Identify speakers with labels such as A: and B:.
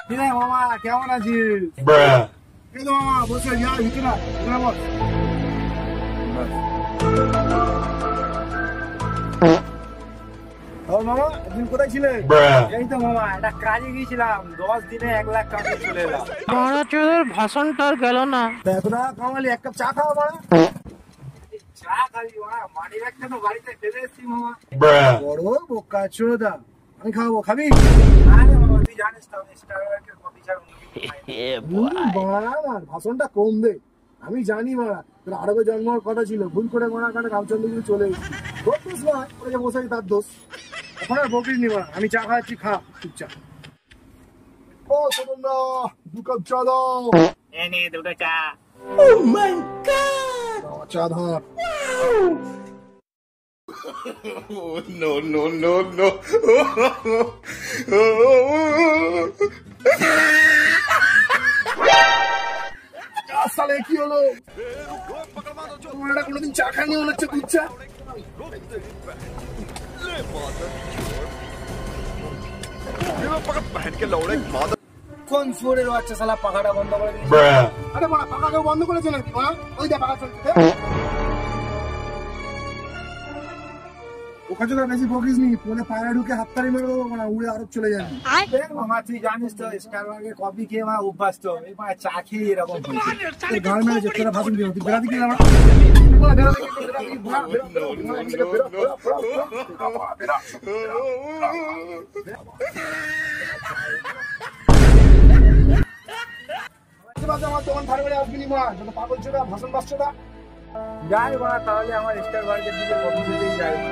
A: কিরে মামা কেমন আছিস? এই তো মামা বসে যা ভিতরে বস। ও মামা একদিন কোথায় ছিলে? এই তো মামা একটা কাজে গিয়েছিলাম, 10 দিনে 1 লাখ কামাই চলে এলাম।
B: মহারাজের ভাষণটা আর গেল না।
A: এত টাকা কামালি, এক কাপ চা খাওয়া মারা। চা খাবি মারা? মানি ব্যাগটা তো বাড়িতে ফেলে এসেছি মামা। বড় বোকা চোদা, আমি খাওয়াবো, খাবি? আরে মামা তুই জানিস তো আমি স্টারবাকের কফি ছাড়া অন্য কিছু খাই না। বাড়া আমার ভাষণটা কম দে, আমি জানি মারা তোর আরবে জন্ম হওয়ার কথা ছিল, ভুল করে মারা কারণে রামচন্দ্রপুর চলে এসেছি। তোর দোষ নয়, ওরা যে বসে তার দোষ। এখন আর বকিস নি মারা, আমি চা খাওয়াচ্ছি, খা চুপচাপ। ও সদন দা, 2 কাপ চা দাও।
B: এই নে দুটো চা।
A: চা ধর।
C: No, no, no, no.
A: সালে কি হলো? তোমরা কোনোদিন চা খাইনি মনে হচ্ছে, দুধ চা। কোন সুরের বাচ্চা শালা পাখাটা বন্ধ করে দিয়েছে? আরে বাড়া পাখা কেউ বন্ধ করেছে নাকি? ওই দেখ পাখা চলছে। ওখানে তো বেশি বকিস নি, ফোনে পায়রা ঢুকে হাততালি মেরে দেবো না, উড়ে আরব চলে যাবে। মামা তুই জানিস তো স্টারবাকের কফি খেয়ে আমার অভ্যাস, তো এই চা খেয়ে এরকম হয়েছে। গান মেরেছে তোরা ভাষণ দিও, তুই বেড়াতে গেলে আমার দোকান ধারে বেড়ে আসবি মা, যত পাগল ছোটা ভাষণ বাসছোটা। যাই মা, তাহলে আমার স্টারবাকের দিকে কফি দিতেই যাই মা।